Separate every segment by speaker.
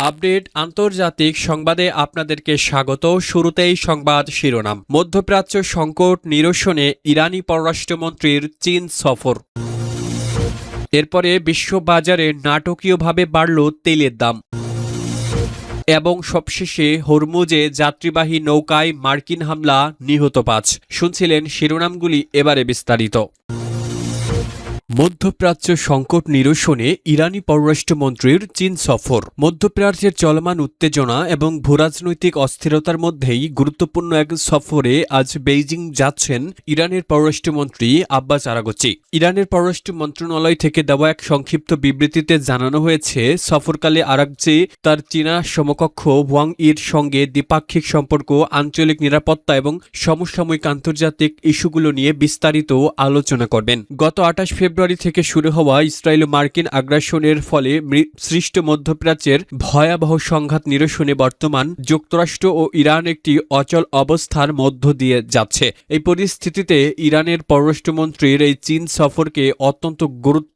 Speaker 1: Update আন্তর্জাতিক সংবাদে আপনাদেরকে স্বাগত। শুরুতেই সংবাদ শিরোনাম। মধ্যপ্রাচ্য সংকট নিরসনে ইরানি পররাষ্ট্রমন্ত্রীর চীন সফর। এরপরে বিশ্ববাজারে নাটকীয়ভাবে বাড়ল তেলের দাম। এবং সবশেষে হরমুজে যাত্রীবাহী নৌকায় মার্কিন হামলা, নিহত ৫। শুনছিলেন শিরোনামগুলি, এবারে বিস্তারিত। মধ্যপ্রাচ্য সংকট নিরসনে ইরানি পররাষ্ট্রমন্ত্রীর চীন সফর। মধ্যপ্রাচ্যের চলমান উত্তেজনা এবং ভূরাজনৈতিক অস্থিরতার মধ্যেই গুরুত্বপূর্ণ এক সফরে আজ বেইজিং যাচ্ছেন ইরানের পররাষ্ট্রমন্ত্রী আব্বাস আরাগচি। ইরানের পররাষ্ট্র মন্ত্রণালয় থেকে দেওয়া এক সংক্ষিপ্ত বিবৃতিতে জানানো হয়েছে, সফরকালে আরাগচি তার চীনা সমকক্ষ ওয়াং ইর সঙ্গে দ্বিপাক্ষিক সম্পর্ক, আঞ্চলিক নিরাপত্তা এবং সমসাময়িক আন্তর্জাতিক ইস্যুগুলো নিয়ে বিস্তারিত আলোচনা করবেন। গত ২৮ ফেব্রুয়ারি থেকে শুরু হওয়া ইসরায়েল মার্কিন আগ্রাসনের ফলে সৃষ্ট মধ্যপ্রাচ্যের ভয়াবহ সংঘাত নিরসনে বর্তমান যুক্তরাষ্ট্র ও ইরান একটি অচল অবস্থার মধ্য দিয়ে যাচ্ছে। এই পরিস্থিতিতে ইরানের পররাষ্ট্রমন্ত্রীর এই চীন সফরকে অত্যন্ত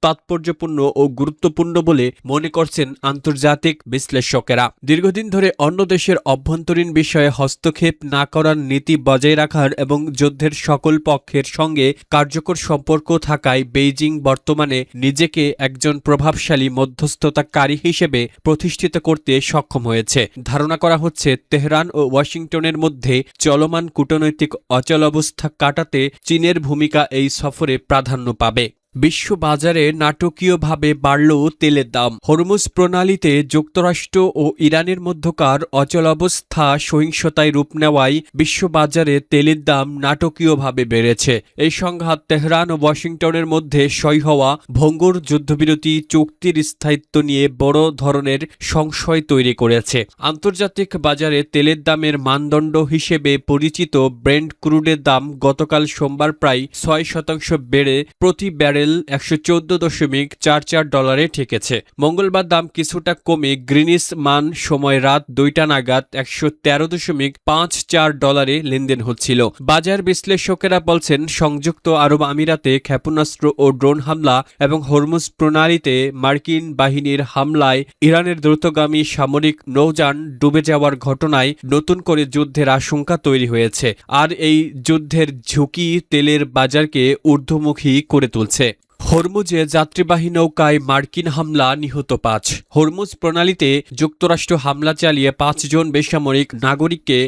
Speaker 1: তাৎপর্যপূর্ণ ও গুরুত্বপূর্ণ বলে মনে করছেন আন্তর্জাতিক বিশ্লেষকেরা। দীর্ঘদিন ধরে অন্য দেশের অভ্যন্তরীণ বিষয়ে হস্তক্ষেপ না করার নীতি বজায় রাখার এবং যুদ্ধের সকল পক্ষের সঙ্গে কার্যকর সম্পর্ক থাকায় বেইজিং বর্তমানে নিজেকে একজন প্রভাবশালী মধ্যস্থতাকারী হিসেবে প্রতিষ্ঠিত করতে সক্ষম হয়েছে। ধারণা করা হচ্ছে, তেহরান ও ওয়াশিংটনের মধ্যে চলমান কূটনৈতিক অচলাবস্থা কাটাতে চীনের ভূমিকা এই সফরে প্রাধান্য পাবে। বিশ্ববাজারে নাটকীয়ভাবে বাড়ল তেলের দাম। হরমুজ প্রণালীতে যুক্তরাষ্ট্র ও ইরানের মধ্যকার অচলাবস্থা সহিংসতায় রূপ নেওয়ায় বিশ্ববাজারে তেলের দাম নাটকীয়ভাবে বেড়েছে। এই সংঘাত তেহরান ও ওয়াশিংটনের মধ্যে সই হওয়া ভঙ্গুর যুদ্ধবিরতি চুক্তির স্থায়িত্ব নিয়ে বড় ধরনের সংশয় তৈরি করেছে। আন্তর্জাতিক বাজারে তেলের দামের মানদণ্ড হিসেবে পরিচিত ব্রেন্ট ক্রুডের দাম গতকাল সোমবার প্রায় ৬% বেড়ে প্রতি ব্যারেল $114.44 ঠেকেছে। মঙ্গলবার দাম কিছুটা কমে গ্রিনিচ মান সময় রাত ২টা নাগাদ $113.54 লেনদেন হচ্ছিল। বাজার বিশ্লেষকেরা বলছেন, সংযুক্ত আরব আমিরাতে ক্ষেপণাস্ত্র ও ড্রোন হামলা এবং হরমুজ প্রণালীতে মার্কিন বাহিনীর হামলায় ইরানের দ্রুতগামী সামরিক নৌযান ডুবে যাওয়ার ঘটনায় নতুন করে যুদ্ধের আশঙ্কা তৈরি হয়েছে। আর এই যুদ্ধের ঝুঁকি তেলের বাজারকে ঊর্ধ্বমুখী করে তুলছে। হরমুজে যাত্রীবাহী নৌকায় মার্কিন হামলা, নিহত ৫। হরমুজ প্রণালীতে যুক্তরাষ্ট্র হামলা চালিয়ে ৫ জন বেসামরিক নাগরিককে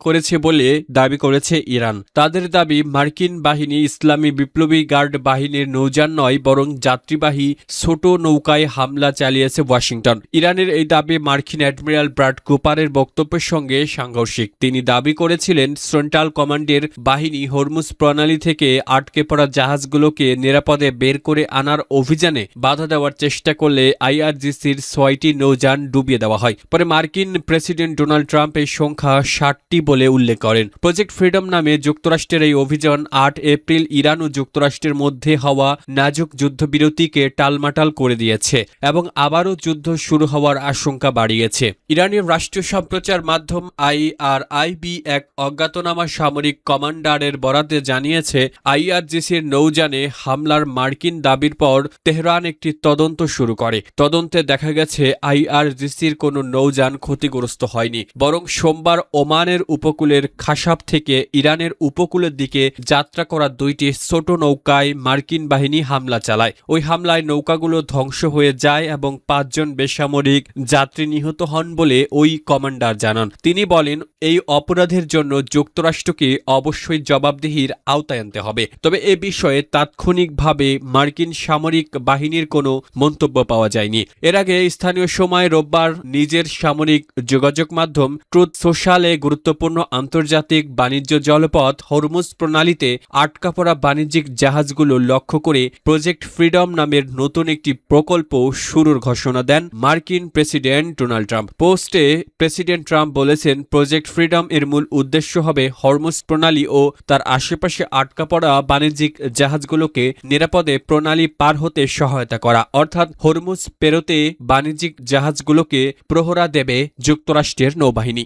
Speaker 1: করেছে বলে দাবি করেছে ইরান। তাদের দাবি, মার্কিন বাহিনী ইসলামী বিপ্লবী গার্ড বাহিনীর নৌযান নয়, বরং যাত্রীবাহী ছোট নৌকায় হামলা চালিয়েছে ওয়াশিংটন। ইরানের এই দাবি মার্কিন অ্যাডমিরাল ব্রাড কুপারের বক্তব্যের সঙ্গে সাংঘর্ষিক। তিনি দাবি করেছিলেন, সেন্ট্রাল কমান্ডের বাহিনী হরমুজ প্রণালী থেকে আটকে পড়া জাহাজগুলোকে নিরাপদে বের করে আনার অভিযানে বাধা দেওয়ার চেষ্টা করলে আইআরজিসির ৬টি নৌযান ডুবিয়ে দেওয়া হয়। পরে মার্কিন প্রেসিডেন্ট ডোনাল্ড ট্রাম্প এই সংখ্যা ৬০টি বলে উল্লেখ করেন। প্রজেক্ট ফ্রিডম নামে যুক্তরাষ্ট্রের এই অভিযান ৮ এপ্রিল ইরান ও যুক্তরাষ্ট্রের মধ্যে হওয়া নাজুক যুদ্ধবিরতিকে টালমাটাল করে দিয়েছে এবং আবারও যুদ্ধ শুরু হওয়ার আশঙ্কা বাড়িয়েছে। ইরানের রাষ্ট্রীয় সম্প্রচার মাধ্যম আইআরআইবি এক অজ্ঞাতনামা সামরিক কমান্ডারের বরাতে জানিয়েছে, আইআরজিসির নৌযানে হামলার মার্কিন দাবির পর তেহরান একটি তদন্ত শুরু করে। তদন্তে দেখা গেছে, আইআরজিসির কোনো নৌযান ক্ষতিগ্রস্ত হয়নি, বরং সোমবার ওমানের উপকূলের খাসাব থেকে ইরানের উপকূলের দিকে যাত্রা করা ২টি ছোট নৌকায় মার্কিন বাহিনী হামলা চালায়। ওই হামলায় নৌকাগুলো ধ্বংস হয়ে যায় এবং ৫ জন বেসামরিক যাত্রী নিহত হন বলে ওই কমান্ডার জানান। তিনি বলেন, এই অপরাধের জন্য যুক্তরাষ্ট্রকে অবশ্যই জবাবদিহির আওতায় আনতে হবে। তবে এ বিষয়ে তাৎক্ষণিকভাবে মার্কিন সামরিক বাহিনীর কোনো মন্তব্য পাওয়া যায়নি। এর আগে স্থানীয় সময় রোববার নিজের সামরিক যোগাযোগ মাধ্যম ট্রুথ সোশ্যালে গুরুত্বপূর্ণ আন্তর্জাতিক বাণিজ্য জলপথ হরমুজ প্রণালীতে আটকা পড়া বাণিজ্যিক জাহাজগুলো লক্ষ্য করে প্রজেক্ট ফ্রিডম নামের নতুন একটি প্রকল্প শুরুর ঘোষণা দেন মার্কিন প্রেসিডেন্ট ডোনাল্ড ট্রাম্প। পোস্টে প্রেসিডেন্ট ট্রাম্প বলেছেন, প্রজেক্ট ফ্রিডম এর মূল উদ্দেশ্য হবে হরমুজ প্রণালী ও তার আশেপাশে আটকা পড়া বাণিজ্যিক জাহাজগুলোকে নিরাপদে প্রণালী পার হতে সহায়তা করা, অর্থাৎ হরমুজ পেরোতে বাণিজ্যিক জাহাজগুলোকে প্রহরা দেবে যুক্তরাষ্ট্রের নৌবাহিনী।